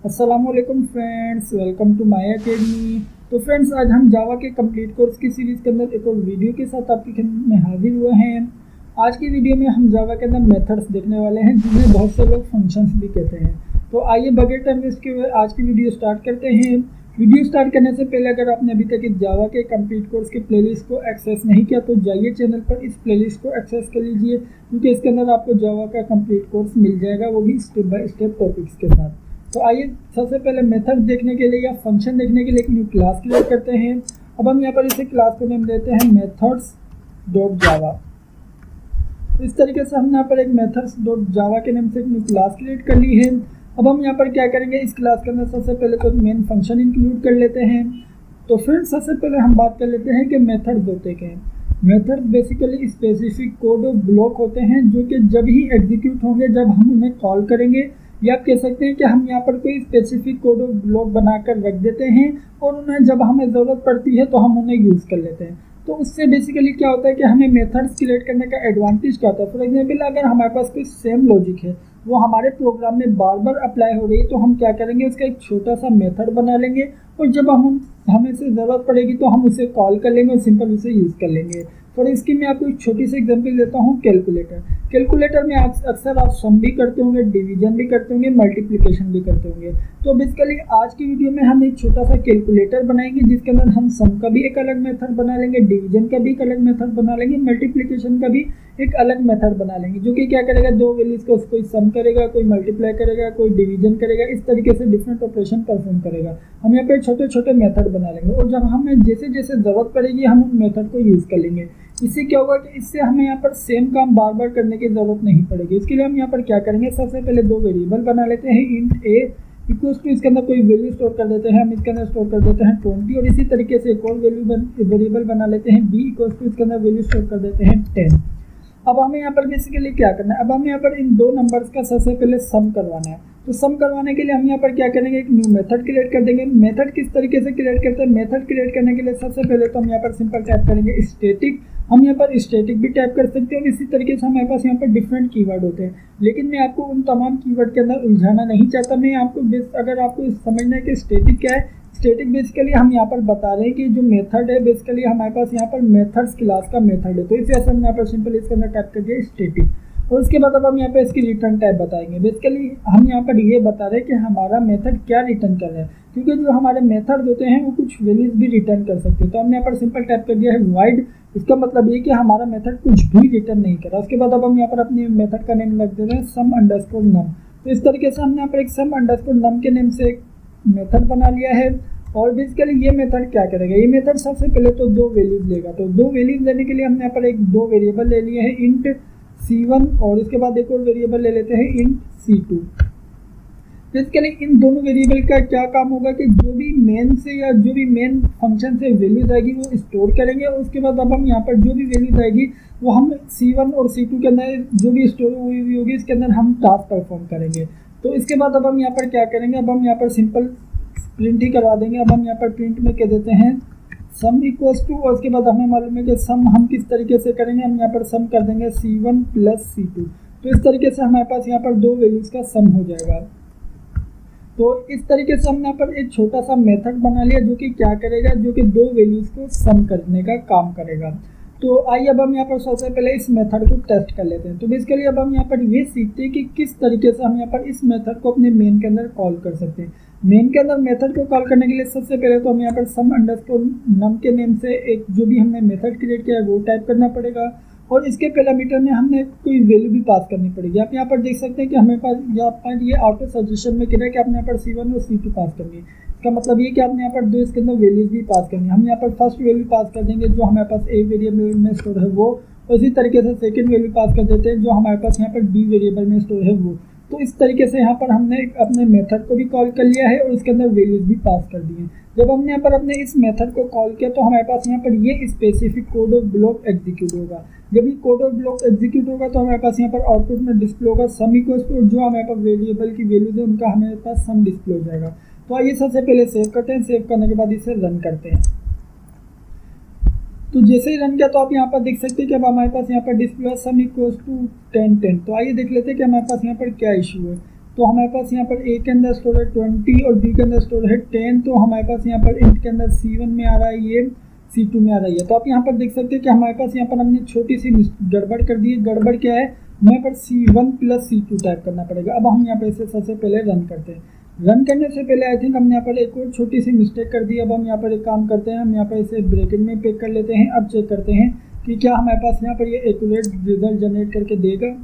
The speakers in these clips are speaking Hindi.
अस्सलामुअलैकुम friends, welcome to my academy. तो फ्रेंड्स, आज हम जावा के कंप्लीट कोर्स की सीरीज़ के अंदर एक और वीडियो के साथ आपकी खिदमत में हाजिर हुए हैं। आज की वीडियो में हम जावा के अंदर मेथड्स देखने वाले हैं, जिन्हें बहुत से लोग फंक्शंस भी कहते हैं। तो आइए बगैर टाइम वेस्ट किए आज की वीडियो स्टार्ट करते हैं। वीडियो स्टार्ट करने से पहले अगर आपने अभी तक इस जावा के कंप्लीट कोर्स के प्लेलिस्ट को एक्सेस नहीं किया तो जाइए चैनल पर इस प्लेलिस्ट को एक्सेस कर लीजिए, क्योंकि इसके अंदर आपको जावा का कंप्लीट कोर्स मिल जाएगा, वो भी स्टेप बाय स्टेप टॉपिक्स के साथ। तो आइए सबसे पहले मेथड देखने के लिए या फंक्शन देखने के लिए एक न्यू क्लास क्रिएट करते हैं। अब हम यहाँ पर इसे क्लास को नेम देते हैं मेथड्स डॉट जावा। तो इस तरीके से हमने यहाँ पर एक मेथड्स डॉट जावा के नेम से एक न्यू क्लास क्रिएट कर ली है। अब हम यहाँ पर क्या करेंगे, इस क्लास के अंदर सबसे पहले तो मेन फंक्शन इंक्लूड कर लेते हैं। तो फ्रेंड्स, सबसे पहले हम बात कर लेते हैं कि मेथड्स होते क्या हैं। मेथड्स बेसिकली स्पेसिफिक कोड और ब्लॉक होते हैं, जो कि जब ही एग्जीक्यूट होंगे जब हम उन्हें कॉल करेंगे, या आप कह सकते हैं कि हम यहाँ पर कोई स्पेसिफिक कोड और ब्लॉक बनाकर रख देते हैं और उन्हें जब हमें ज़रूरत पड़ती है तो हम उन्हें यूज़ कर लेते हैं। तो उससे बेसिकली क्या होता है कि हमें मेथड्स क्रिएट करने का एडवांटेज क्या होता है। फॉर एग्जाम्पल, अगर हमारे पास कोई सेम लॉजिक है, वो हमारे प्रोग्राम में बार बार अप्लाई हो रही है, तो हम क्या करेंगे, उसका एक छोटा सा मेथड बना लेंगे और जब हमें से ज़रूरत पड़ेगी तो हम उसे कॉल कर लेंगे और सिंपल उसे यूज़ कर लेंगे। फॉर इसकी मैं आपको एक छोटी सी एग्जांपल देता हूँ, कैलकुलेटर में अक्सर आप सम भी करते होंगे, डिवीजन भी करते होंगे, मल्टीप्लिकेशन भी करते होंगे। तो बेसिकली आज की वीडियो में हम एक छोटा सा कैलकुलेटर बनाएंगे, जिसके अंदर हम सम का भी एक अलग मेथड बना लेंगे, डिवीजन का भी एक अलग मेथड बना लेंगे, मल्टीप्लिकेशन का भी एक अलग मेथड बना लेंगे, जो कि क्या करेगा, दो वैल्यूज को कोई सम करेगा, कोई मल्टीप्लाई करेगा, कोई डिवीजन करेगा, इस तरीके से डिफरेंट ऑपरेशन परफॉर्म करेगा। हम यहाँ पे छोटे छोटे मेथड बना लेंगे और जब हमें जैसे जैसे ज़रूरत पड़ेगी हम उन मेथड को यूज़ कर लेंगे। इससे क्या होगा कि इससे हमें यहाँ पर सेम काम बार बार करने की ज़रूरत नहीं पड़ेगी। इसके लिए हम यहाँ पर क्या करेंगे, सबसे पहले दो वेरिएबल बना लेते हैं। इंट ए इक्वल्स टू, इसके अंदर कोई वैल्यू स्टोर कर देते हैं, हम इसके अंदर स्टोर कर देते हैं 20, और इसी तरीके से एक और वेरिएबल बना लेते हैं बी इक्वल्स टू, इसके अंदर वैल्यू स्टोर कर देते हैं 10। अब हमें यहाँ पर बेसिकली क्या करना है, अब हमें यहाँ पर इन दो नंबर्स का सबसे पहले सम करवाना है। तो सम करवाने के लिए हम यहाँ पर क्या करेंगे, एक न्यू मेथड क्रिएट कर देंगे। मेथड किस तरीके से क्रिएट करते हैं, मेथड क्रिएट करने के लिए सबसे पहले तो हम यहाँ पर सिंपल टाइप करेंगे स्टैटिक। हम यहाँ पर स्टैटिक भी टाइप कर सकते हैं और इसी तरीके से हमारे पास यहाँ पर डिफरेंट कीवर्ड होते हैं, लेकिन मैं आपको उन तमाम कीवर्ड के अंदर उलझाना नहीं चाहता। मैं आपको अगर आपको समझना है कि स्टैटिक क्या है, स्टैटिक बेसिकली हम यहाँ पर बता रहे हैं कि जो मेथड है, बेसिकली हमारे पास यहाँ पर मेथड्स क्लास का मेथड है। तो इस वजह से हम यहाँ पर सिंपल इसके अंदर टाइप कर दिया स्टैटिक, और उसके बाद अब हम यहाँ पे इसकी रिटर्न टाइप बताएंगे। बेसिकली हम यहाँ पर ये बता रहे हैं कि हमारा मेथड क्या रिटर्न कर रहा है, क्योंकि जो हमारे मेथड होते हैं वो कुछ वैल्यूज भी रिटर्न कर सकते हैं। तो हमने यहाँ पर सिंपल टाइप कर दिया है वाइड। इसका मतलब ये कि हमारा मेथड कुछ भी रिटर्न नहीं कर रहा। उसके बाद अब हम यहाँ पर अपने मेथड का नेम रख दे रहे हैं सम अंडरस्कोर नम। तो इस तरीके से हमने यहाँ पर एक सम अंडरस्कोर नम के नेम से एक मेथड बना लिया है। और बेसिकली ये मेथड क्या करेगा, ये मेथड सबसे पहले तो दो वैल्यूज लेगा। तो दो वैल्यूज लेने के लिए हमने यहाँ पर एक दो वेरिएबल ले लिए हैं, इंट C1, और इसके बाद एक और वेरिएबल ले लेते हैं इंट C2। बेसिकली इन दोनों वेरिएबल का क्या काम होगा कि जो भी मेन से या जो भी मेन फंक्शन से वैल्यूज आएगी वो स्टोर करेंगे, और उसके बाद अब हम यहाँ पर जो भी वैल्यूज आएगी वो हम C1 और C2 के अंदर जो भी स्टोर हुई हुई होगी इसके अंदर हम टास्क परफॉर्म करेंगे। तो इसके बाद अब हम यहाँ पर क्या करेंगे, अब हम यहाँ पर सिंपल प्रिंट ही करवा देंगे। अब हम यहाँ पर प्रिंट में कह देते हैं सम इक्वल्स टू, और उसके बाद हमें मालूम है कि सम हम किस तरीके से करेंगे, हम यहाँ पर सम कर देंगे C1 प्लस C2। तो इस तरीके से हमारे पास यहाँ पर दो वैल्यूज़ का सम हो जाएगा। तो इस तरीके से हमने यहाँ पर एक छोटा सा मेथड बना लिया, जो कि क्या करेगा, जो कि दो वैल्यूज़ को सम करने का काम करेगा। तो आइए अब हम यहाँ पर सबसे पहले इस मेथड को टेस्ट कर लेते हैं। तो बेसिकली अब हम यहाँ पर ये सीखते हैं कि किस तरीके से हम यहाँ पर इस मेथड को अपने मेन के अंदर कॉल कर सकते हैं। मेन के अंदर मेथड को कॉल करने के लिए सबसे पहले तो हम यहाँ पर सम अंडरस्कोर नम के नेम से एक जो भी हमने मेथड क्रिएट किया है वो टाइप करना पड़ेगा, और इसके पैरामीटर में हमने कोई वैल्यू भी पास करनी पड़ेगी। आप यहाँ पर देख सकते हैं कि हमें पास यहाँ पर ये ऑटो सजेशन में कह रहा है कि आपने यहाँ पर C1 और C2 पास करनी है। इसका मतलब ये कि आपने यहाँ पर दो इसके अंदर वैल्यूज भी पास करनी है। हम यहाँ पर फर्स्ट वैल्यू पास कर देंगे जो हमारे पास A वेरिएबल में स्टोर है वो, और इसी तरीके से सेकेंड वैल्यू पास कर देते हैं जो हमारे पास यहाँ पर B वेरिएबल में स्टोर है वो। तो इस तरीके से यहाँ पर हमने अपने मेथड को भी कॉल कर लिया है और इसके अंदर वैल्यूज भी पास कर दी हैं। जब हमने यहाँ पर अपने इस मेथड को कॉल किया तो हमारे पास यहाँ पर ये स्पेसिफिक कोड और ब्लॉक एग्जीक्यूट होगा। जब ये कोड और ब्लॉक एग्जीक्यूट होगा तो हमारे पास यहाँ पर आउटपुट में डिस्प्ले होगा सम इक्वल्स टू, जो हमारे पास वेरिएबल की वैल्यूज है उनका हमारे पास सम डिस्प्ले हो जाएगा। तो आइए सबसे पहले सेव करते हैं, सेव करने के बाद इसे रन करते हैं। तो जैसे ही रन किया तो आप यहाँ पर देख सकते हैं कि अब हमारे पास यहाँ पर डिस्प्ले सम इक्वल्स टू 10 10। तो आइए देख लेते हैं कि हमारे पास यहाँ पर क्या इशू है। तो हमारे पास यहाँ पर ए के अंदर स्टोर है 20 और बी के अंदर स्टोर है 10। तो हमारे पास यहाँ पर इंट के अंदर C1 में आ रहा है, ये C2 में आ रही है। तो आप यहाँ पर देख सकते हैं कि हमारे पास यहाँ पर हमने छोटी सी गड़बड़ कर दी है। गड़बड़ क्या है, हमें पर C1 + C2 टाइप करना पड़ेगा। अब हम यहाँ पर इसे सबसे पहले रन करते हैं। रन करने से पहले आई थिंक हमने यहाँ पर एक और छोटी सी मिस्टेक कर दी। अब हम यहाँ पर एक काम करते हैं, हम यहाँ पर इसे ब्रैकेट में पैक कर लेते हैं। अब चेक करते हैं कि क्या हमारे पास यहाँ पर ये एक्यूरेट रिजल्ट जनरेट करके देगा।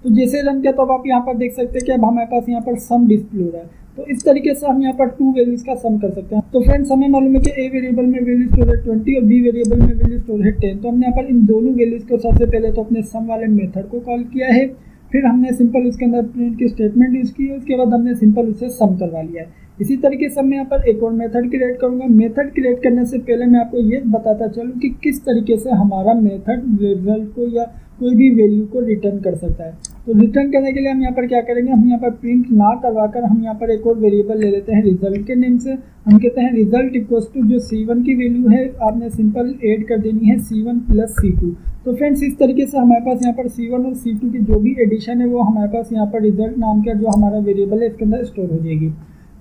तो जैसे रन किया तो अब आप यहाँ पर देख सकते हैं कि अब हमारे पास यहाँ पर सम डिस्प्ले हो रहा है। तो इस तरीके से हम यहाँ पर 2 वैल्यूज का सम कर सकते हैं। तो फ्रेंड्स हमें मालूम है कि ए वेरिएबल में वैल्यू स्टोर है 20 और बी वेरिएबल में वैल्यू स्टोर है 10। तो हमने यहाँ पर इन दोनों वैल्यूज को सबसे पहले तो अपने सम वाले मेथड को कॉल किया है, फिर हमने सिंपल उसके अंदर प्रिंट की स्टेटमेंट यूज़ की है, उसके बाद हमने सिंपल उसे सम करवा लिया है। इसी तरीके से मैं यहाँ पर एक और मेथड क्रिएट करूँगा। मेथड क्रिएट करने से पहले मैं आपको ये बताता चलूँ कि किस तरीके से हमारा मेथड रिजल्ट को या कोई भी वैल्यू को रिटर्न कर सकता है। तो रिटर्न करने के लिए हम यहाँ पर क्या करेंगे, हम यहाँ पर प्रिंट ना करवा कर हम यहाँ पर एक और वेरिएबल ले लेते हैं रिजल्ट के नेम से। हम कहते हैं रिजल्ट इक्वल्स टू जो C1 की वैल्यू है आपने सिंपल ऐड कर देनी है C1 + C2। तो फ्रेंड्स इस तरीके से हमारे पास यहाँ पर C1 और C2 की जो भी एडिशन है वो हमारे पास यहाँ पर रिजल्ट नाम का जो हमारा वेरिएबल है इसके अंदर स्टोर हो जाएगी।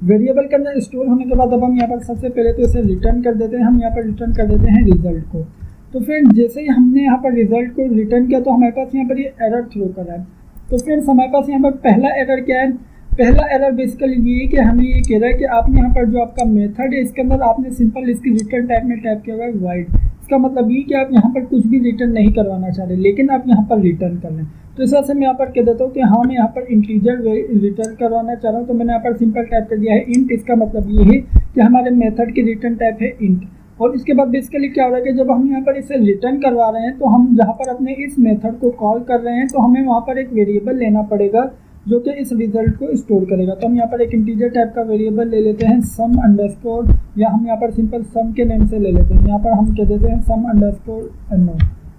वेरिएबल के अंदर स्टोर होने के बाद अब हम यहाँ पर सबसे पहले तो इसे रिटर्न कर देते हैं। हम यहाँ पर रिटर्न कर देते हैं रिजल्ट को। तो फ्रेंड्स जैसे ही हमने यहाँ पर रिजल्ट को रिटर्न किया तो हमारे पास यहाँ पर ये एरर थ्रो कर रहा है। तो फ्रेंड्स हमारे पास यहाँ पर पहला एरर क्या है, पहला एरर बेसिकली ये है कि हमें ये कह रहा है कि आपने यहाँ पर जो आपका मेथड है इसके अंदर आपने सिंपल इसकी रिटर्न टाइप में टाइप किया हुआ है वाइड। इसका मतलब ये कि आप यहाँ पर कुछ भी रिटर्न नहीं करवाना चाह रहे, लेकिन आप यहाँ पर रिटर्न कर रहे हैं। तो इस वजह से मैं यहाँ पर कह देता हूँ कि हाँ मैं यहाँ पर इंटीजर रिटर्न करवाना चाह रहा हूँ। तो मैंने यहाँ पर सिंपल टाइप कर दिया है इंट। इसका मतलब ये है कि हमारे मेथड की रिटर्न टाइप है इंट। और इसके बाद बेसिकली क्या हो रहा है कि जब हम यहाँ पर इसे रिटर्न करवा रहे हैं तो हम जहाँ पर अपने इस मेथड को कॉल कर रहे हैं तो हमें वहाँ पर एक वेरिएबल लेना पड़ेगा जो कि इस रिजल्ट को स्टोर करेगा। तो हम यहाँ पर एक इंटीजर टाइप का वेरिएबल ले लेते हैं सम अंडरस्कोर, या हम यहाँ पर सिंपल सम के नेम से ले लेते हैं। यहाँ पर हम कह देते हैं सम अंडरस्कोर नो।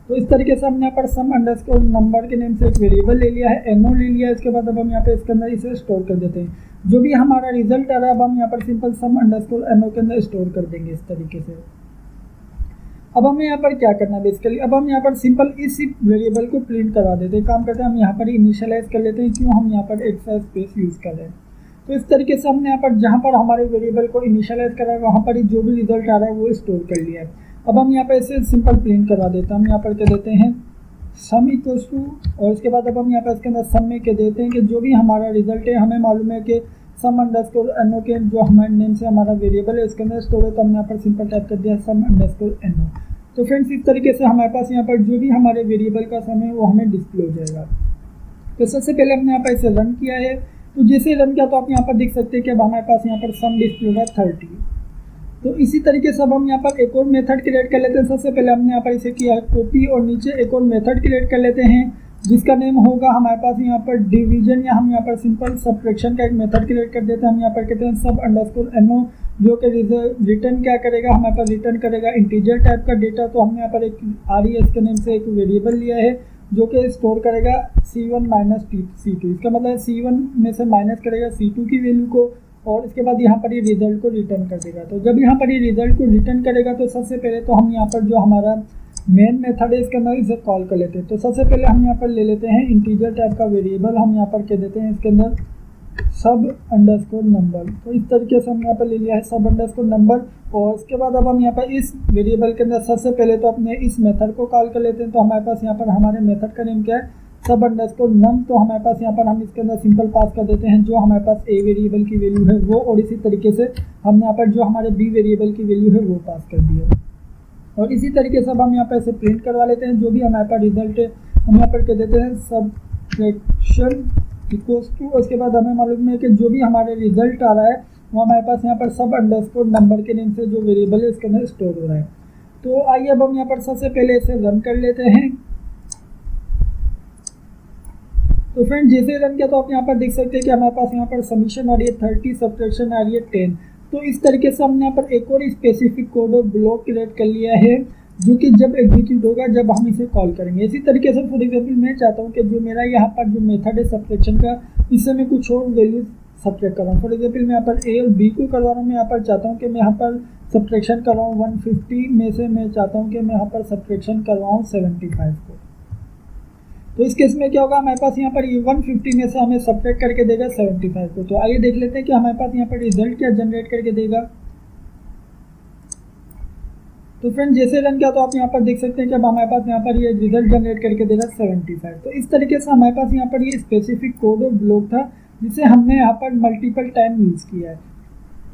तो इस तरीके से हमने यहाँ पर सम अंडरस्कोर नंबर के नेम से एक वेरिएबल ले लिया है, नो ले लिया। इसके बाद अब हम यहाँ पे इसके अंदर इसे स्टोर कर देते हैं। जो भी हमारा रिजल्ट आ रहा है अब हम यहाँ पर सिंपल सम अंडरस्कोर नो के अंदर स्टोर कर देंगे इस तरीके से। अब हमें यहाँ पर क्या करना है बेसिकली, अब हम यहाँ पर सिंपल इस वेरिएबल को प्रिंट करवा देते हैं। काम करते हैं हम यहाँ पर इनिशियलाइज कर लेते हैं, क्यों हम यहाँ पर एक्स्ट्रा स्पेस यूज़ कर रहे हैं। तो इस तरीके से हमने यहाँ पर जहाँ पर हमारे वेरिएबल को इनिशियलाइज करा है वहाँ पर ही जो भी रिजल्ट आ रहा है वो स्टोर कर लिया है। अब हम यहाँ पर इसे सिंपल प्रिंट करवा देते हैं। हम यहाँ पर कह देते हैं सम इक्वल्स टू, और इसके बाद अब हम यहाँ पर इसके अंदर सम में कह देते हैं कि जो भी हमारा रिजल्ट है हमें मालूम है कि सम अंडरस्कोर नो के जो हमारे नेम से हमारा वेरिएबल है इसके अंदर स्टोर है। तो हमने यहाँ पर सिंपल टाइप कर दिया सम अंडरस्कोर नो। तो फ्रेंड्स इस तरीके से हमारे पास यहाँ पर जो भी हमारे वेरिएबल का सम है वो हमें डिस्प्ले हो जाएगा। तो सबसे पहले हमने यहाँ पर इसे रन किया है। तो जैसे रन किया तो आप यहाँ पर देख सकते हैं कि अब हमारे पास यहाँ पर सम डिस्प्ले हो रहा है 30। तो इसी तरीके से अब हम यहाँ पर एक और मेथड क्रिएट कर लेते हैं। सबसे पहले हमने यहाँ पर इसे किया है कॉपी, और नीचे एक और मेथड क्रिएट कर लेते हैं जिसका नेम होगा हमारे पास यहाँ पर डिवीजन, या हम यहाँ पर सिंपल सब्ट्रैक्शन का एक मेथड क्रिएट कर देते हैं। हम यहाँ पर कहते हैं सब अंडरस्कोर नो, जो कि रिटर्न क्या करेगा, हमारे पास रिटर्न करेगा इंटीजर टाइप का डेटा। तो हमने यहाँ पर एक RES के नेम से एक वेरिएबल लिया है जो कि स्टोर करेगा C1 - C2। इसका मतलब C1 में से माइनस करेगा C2 की वैल्यू को, और इसके बाद यहाँ पर ये रिजल्ट को रिटर्न कर देगा। तो जब यहाँ पर ये रिजल्ट को रिटर्न करेगा तो सबसे पहले तो हम यहाँ पर जो हमारा मेन मेथड है इसके अंदर इसे कॉल कर लेते हैं। तो सबसे पहले हम यहाँ पर ले लेते हैं इंटीजर टाइप का वेरिएबल। हम यहाँ पर कह देते हैं इसके अंदर सब अंडरस्कोर नंबर। तो इस तरीके से हम यहाँ पर ले लिया है सब अंडरस्कोर नंबर। और इसके बाद अब हम यहाँ पर इस वेरिएबल के अंदर सबसे पहले तो अपने इस मेथड को कॉल कर लेते हैं। तो हमारे पास यहाँ पर हमारे मेथड का नेम क्या है, सब अंडरस्कोर नम। तो हमारे पास यहाँ पर हम इसके अंदर सिंपल पास कर देते हैं जो हमारे पास ए वेरिएबल की वैल्यू है वो, और इसी तरीके से हम यहाँ पर जो हमारे बी वेरिएबल की वैल्यू है वो पास कर दी है। और इसी तरीके से अब हम यहाँ पर इसे प्रिंट करवा लेते हैं। जो भी हमारे पास रिजल्ट है हम यहाँ पर कह देते हैं सब्ट्रैक्शन इक्वल्स टू, उसके बाद हमें मालूम है कि जो भी हमारे रिजल्ट आ रहा है वो हमारे पास यहाँ पर सब अंडरस्कोर नंबर के नेम से जो वेरिएबल है इसके अंदर स्टोर हो रहा है। तो आइए अब हम यहाँ पर सबसे पहले इसे रन कर लेते हैं। तो फ्रेंड जैसे रन किया तो आप यहाँ पर देख सकते हैं कि हमारे पास यहाँ पर समीशन आ रही है 30, सब्ट्रैक्शन आ रही है 10। तो इस तरीके से हमने यहाँ पर एक और स्पेसिफिक कोड और ब्लॉक क्रिएट कर लिया है जो कि जब एग्जीक्यूट होगा जब हम इसे कॉल करेंगे। इसी तरीके से फॉर एग्जाम्पल मैं चाहता हूँ कि जो मेरा यहाँ पर जो मेथड है सब्ट्रैक्शन का, इससे मैं कुछ और वैल्यूज सब्ट्रैक्ट कर रहा हूँ। फॉर एग्जाम्पल मैं यहाँ पर ए और बी को करवा रहा हूँ। मैं यहाँ पर चाहता हूँ कि मैं यहाँ पर सब्ट्रैक्शन करवाऊँ 150 में से मैं चाहता हूँ कि मैं यहाँ पर सब्ट्रैक्शन करवाऊँ 75 को। तो इस केस में क्या होगा, हमारे पास यहाँ पर ये 150 में से हमें सब्ट्रैक्ट करके देगा 75 को। तो आइए देख लेते हैं कि हमारे पास यहाँ पर रिजल्ट क्या जनरेट करके देगा। तो फ्रेंड जैसे रन किया तो आप यहाँ पर देख सकते हैं कि अब हमारे पास यहाँ पर ये रिजल्ट जनरेट करके दे रहा है 75। तो इस तरीके से हमारे पास यहाँ पर ये स्पेसिफिक कोड और ब्लॉक था जिसे हमने यहाँ पर मल्टीपल टाइम यूज़ किया है।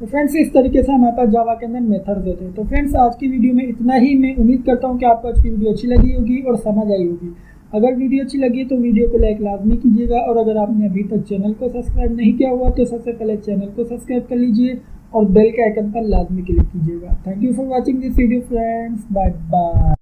तो फ्रेंड्स इस तरीके से हमारे पास जावा के अंदर मेथड्स होते हैं। तो फ्रेंड्स आज की वीडियो में इतना ही। मैं उम्मीद करता हूँ कि आपको आज की वीडियो अच्छी लगी होगी और समझ आई होगी। अगर वीडियो अच्छी लगी तो वीडियो को लाइक लाजमी कीजिएगा, और अगर आपने अभी तक चैनल को सब्सक्राइब नहीं किया हुआ तो सबसे पहले चैनल को सब्सक्राइब कर लीजिए और बेल के आइकन पर लाजमी क्लिक कीजिएगा। Thank you for watching this video friends, bye bye.